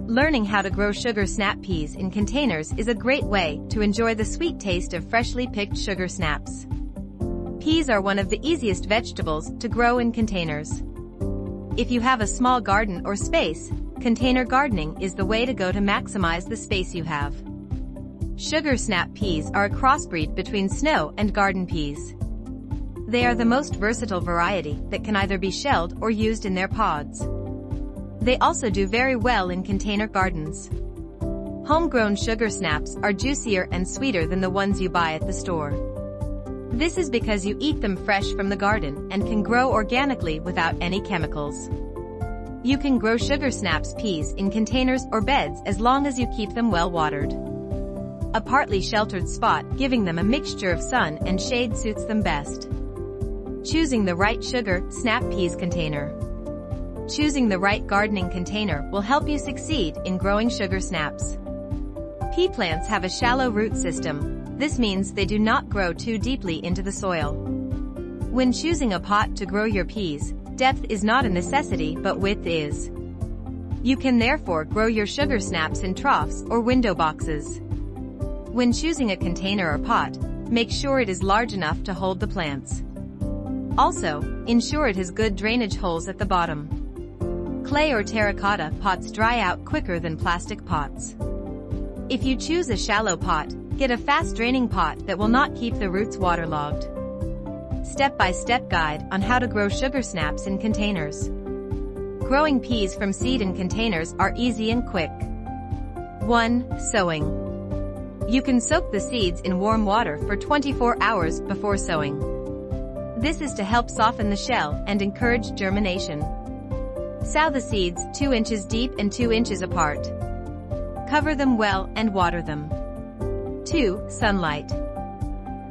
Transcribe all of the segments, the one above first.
Learning how to grow sugar snap peas in containers is a great way to enjoy the sweet taste of freshly picked sugar snaps. Peas are one of the easiest vegetables to grow in containers. If you have a small garden or space, container gardening is the way to go to maximize the space you have. Sugar snap peas are a crossbreed between snow and garden peas. They are the most versatile variety that can either be shelled or used in their pods. They also do very well in container gardens. Homegrown sugar snaps are juicier and sweeter than the ones you buy at the store. This is because you eat them fresh from the garden and can grow organically without any chemicals. You can grow sugar snaps peas in containers or beds as long as you keep them well watered. A partly sheltered spot giving them a mixture of sun and shade suits them best. Choosing the right sugar snap peas container. Choosing the right gardening container will help you succeed in growing sugar snaps. Pea plants have a shallow root system. This means they do not grow too deeply into the soil. When choosing a pot to grow your peas, depth is not a necessity but width is. You can therefore grow your sugar snaps in troughs or window boxes. When choosing a container or pot, make sure it is large enough to hold the plants. Also, ensure it has good drainage holes at the bottom. Clay or terracotta pots dry out quicker than plastic pots. If you choose a shallow pot, get a fast-draining pot that will not keep the roots waterlogged. Step-by-step guide on how to grow sugar snaps in containers. Growing peas from seed in containers are easy and quick. 1. Sowing. You can soak the seeds in warm water for 24 hours before sowing. This is to help soften the shell and encourage germination. Sow the seeds 2 inches deep and 2 inches apart. Cover them well and water them. 2. Sunlight.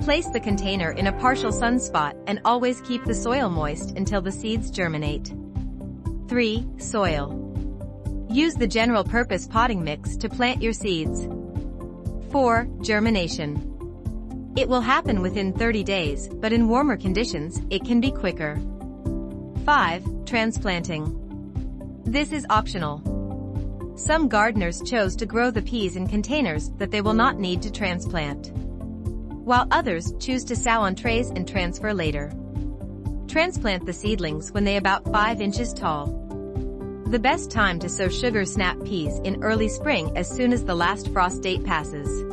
Place the container in a partial sunspot and always keep the soil moist until the seeds germinate. 3. Soil. Use the general-purpose potting mix to plant your seeds. 4. Germination. It will happen within 30 days, but in warmer conditions, it can be quicker. 5. Transplanting. This is optional. Some gardeners chose to grow the peas in containers that they will not need to transplant, while others choose to sow on trays and transfer later. Transplant the seedlings when they about 5 inches tall. The best time to sow sugar snap peas in early spring as soon as the last frost date passes.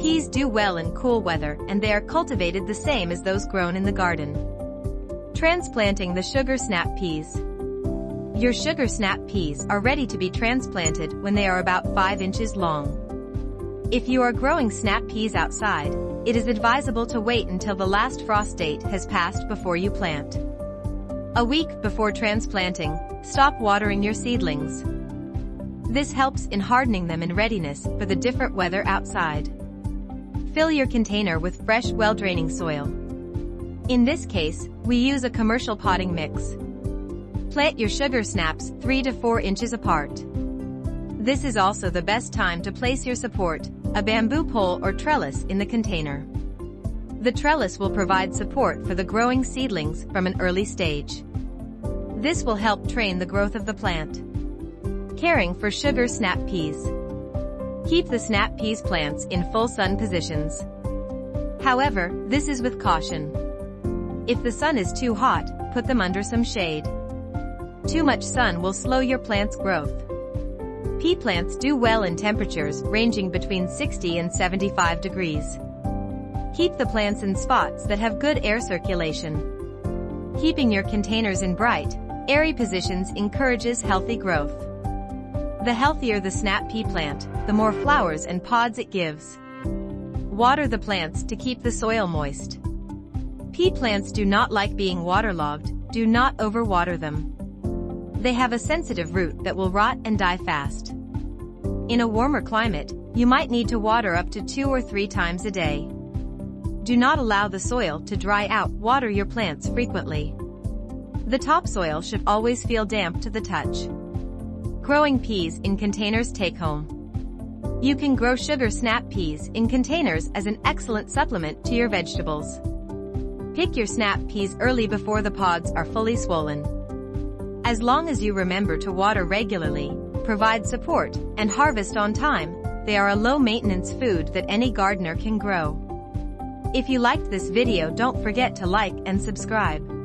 Peas do well in cool weather and they are cultivated the same as those grown in the garden. Transplanting the sugar snap peas. Your sugar snap peas are ready to be transplanted when they are about 5 inches long. If you are growing snap peas outside, it is advisable to wait until the last frost date has passed before you plant. A week before transplanting, stop watering your seedlings. This helps in hardening them in readiness for the different weather outside. Fill your container with fresh, well-draining soil. In this case, we use a commercial potting mix. Plant your sugar snaps 3 to 4 inches apart. This is also the best time to place your support, a bamboo pole or trellis, in the container. The trellis will provide support for the growing seedlings from an early stage. This will help train the growth of the plant. Caring for sugar snap peas. Keep the snap peas plants in full sun positions. However, this is with caution. If the sun is too hot, put them under some shade. Too much sun will slow your plant's growth. Pea plants do well in temperatures ranging between 60 and 75 degrees. Keep the plants in spots that have good air circulation. Keeping your containers in bright, airy positions encourages healthy growth. The healthier the snap pea plant, the more flowers and pods it gives. Water the plants to keep the soil moist. Pea plants do not like being waterlogged. Do not overwater them. They have a sensitive root that will rot and die fast. In a warmer climate, you might need to water up to 2 or 3 times a day. Do not allow the soil to dry out. Water your plants frequently. The topsoil should always feel damp to the touch. Growing peas in containers take home. You can grow sugar snap peas in containers as an excellent supplement to your vegetables. Pick your snap peas early before the pods are fully swollen. As long as you remember to water regularly, provide support, and harvest on time, they are a low-maintenance food that any gardener can grow. If you liked this video, don't forget to like and subscribe.